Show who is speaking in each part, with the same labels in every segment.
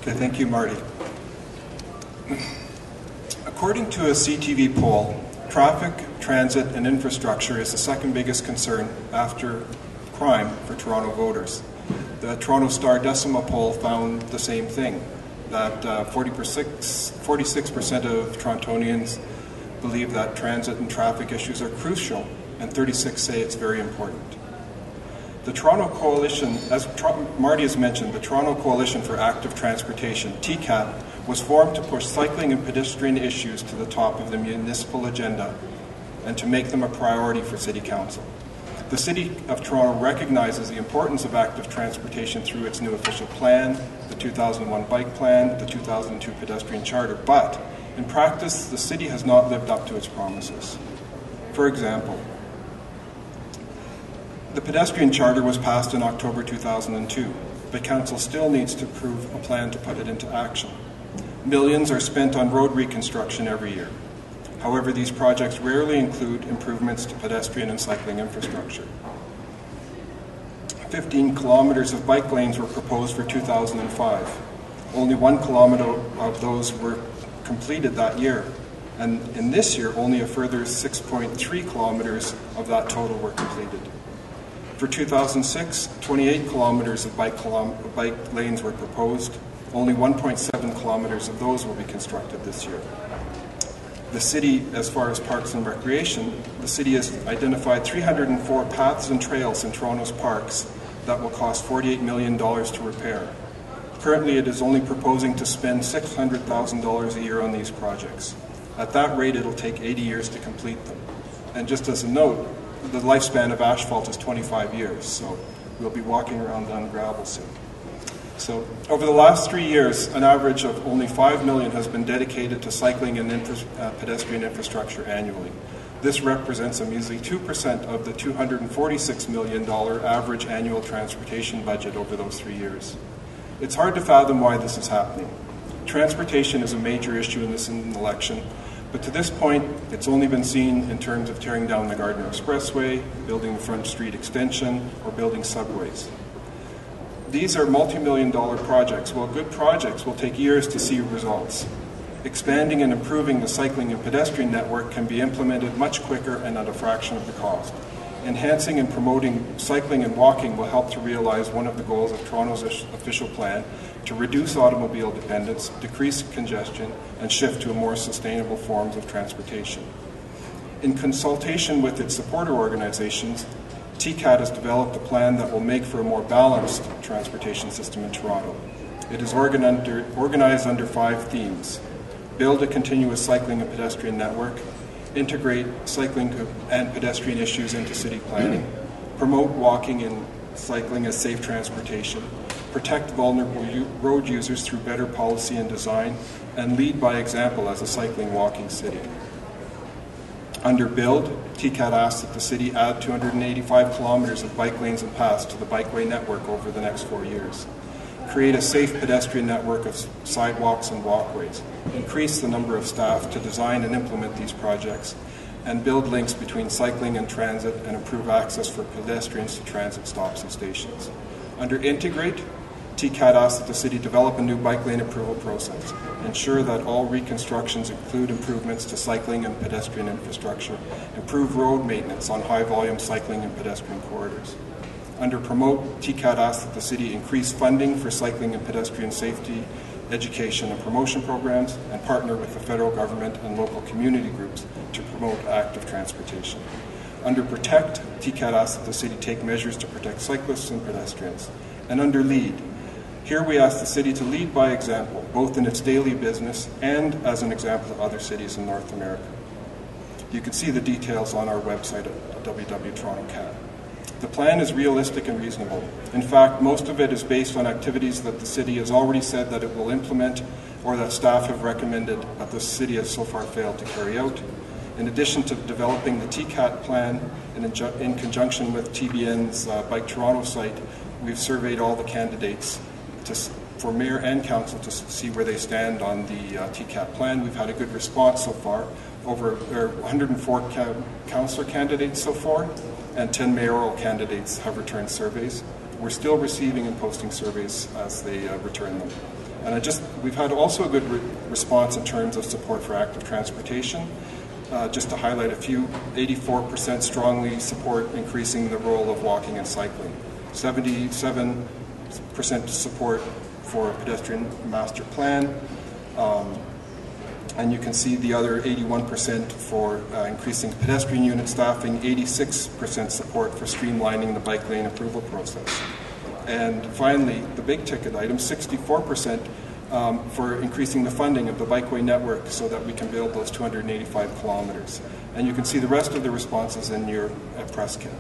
Speaker 1: Okay, thank you, Marty. According to a CTV poll, traffic, transit, and infrastructure is the second biggest concern after crime for Toronto voters. The Toronto Star Decimal poll found the same thing, that 46% of Torontonians believe that transit and traffic issues are crucial, and 36% say it's very important. The Toronto Coalition, as Marty has mentioned, the Toronto Coalition for Active Transportation, TCAT, was formed to push cycling and pedestrian issues to the top of the municipal agenda and to make them a priority for City Council. The City of Toronto recognizes the importance of active transportation through its new official plan, the 2001 Bike Plan, the 2002 Pedestrian Charter, but in practice, the City has not lived up to its promises. For example, the Pedestrian Charter was passed in October 2002, but Council still needs to approve a plan to put it into action. Millions are spent on road reconstruction every year. However, these projects rarely include improvements to pedestrian and cycling infrastructure. 15 kilometers of bike lanes were proposed for 2005. Only 1 kilometer of those were completed that year. And in this year, only a further 6.3 kilometers of that total were completed. For 2006, 28 kilometers of bike lanes were proposed. Only 1.7 kilometers of those will be constructed this year. The City, as far as parks and recreation, the City has identified 304 paths and trails in Toronto's parks that will cost $48 million to repair. Currently, it is only proposing to spend $600,000 a year on these projects. At that rate, it'll take 80 years to complete them. And just as a note, the lifespan of asphalt is 25 years, so we'll be walking around on gravel soon. So over the last 3 years, an average of only $5 million has been dedicated to cycling and pedestrian infrastructure annually. This represents a measly 2% of the $246 million average annual transportation budget over those 3 years. It's hard to fathom why this is happening. Transportation is a major issue in this election, but to this point, it's only been seen in terms of tearing down the Gardiner Expressway, building the Front Street extension, or building subways. These are multi-million-dollar projects. While good projects will take years to see results. Expanding and improving the cycling and pedestrian network can be implemented much quicker and at a fraction of the cost. Enhancing and promoting cycling and walking will help to realize one of the goals of Toronto's official plan to reduce automobile dependence, decrease congestion, and shift to more sustainable forms of transportation. In consultation with its supporter organizations, TCAT has developed a plan that will make for a more balanced transportation system in Toronto. It is organized under 5 themes: build a continuous cycling and pedestrian network, integrate cycling and pedestrian issues into city planning, promote walking and cycling as safe transportation, protect vulnerable road users through better policy and design, and lead by example as a cycling walking city. Under build, TCAT asks that the city add 285 kilometers of bike lanes and paths to the bikeway network over the next 4 years. Create a safe pedestrian network of sidewalks and walkways. Increase the number of staff to design and implement these projects, and build links between cycling and transit and improve access for pedestrians to transit stops and stations. Under integrate, TCAT asks that the city develop a new bike lane approval process, ensure that all reconstructions include improvements to cycling and pedestrian infrastructure, improve road maintenance on high-volume cycling and pedestrian corridors. Under promote, TCAT asks that the city increase funding for cycling and pedestrian safety, education and promotion programs, and partner with the federal government and local community groups to promote active transportation. Under protect, TCAT asks that the city take measures to protect cyclists and pedestrians. And under lead, here we ask the city to lead by example, both in its daily business and as an example of other cities in North America. You can see the details on our website at www.torontocat. The plan is realistic and reasonable. In fact, most of it is based on activities that the city has already said that it will implement or that staff have recommended but the city has so far failed to carry out. In addition to developing the TCAT plan in conjunction with TBN's Bike Toronto site, we've surveyed all the candidates for mayor and council to see where they stand on the TCAT plan. We've had a good response so far. There are 104 councillor candidates so far, and 10 mayoral candidates have returned surveys. We're still receiving and posting surveys as they return them. And we've had also a good response in terms of support for active transportation. Just to highlight a few, 84% strongly support increasing the role of walking and cycling. 77% support for a pedestrian master plan. And you can see the other 81% for increasing pedestrian unit staffing, 86% support for streamlining the bike lane approval process. And finally, the big ticket item, 64% for increasing the funding of the bikeway network so that we can build those 285 kilometers. And you can see the rest of the responses in your press kit.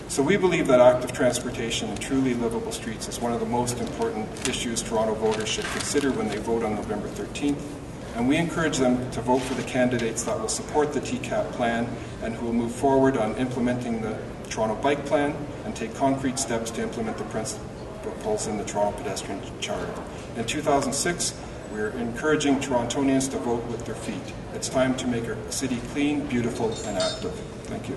Speaker 1: So we believe that active transportation and truly livable streets is one of the most important issues Toronto voters should consider when they vote on November 13th. And we encourage them to vote for the candidates that will support the TCAT plan and who will move forward on implementing the Toronto Bike Plan and take concrete steps to implement the principles in the Toronto Pedestrian Charter. In 2006, we're encouraging Torontonians to vote with their feet. It's time to make our city clean, beautiful, and active. Thank you.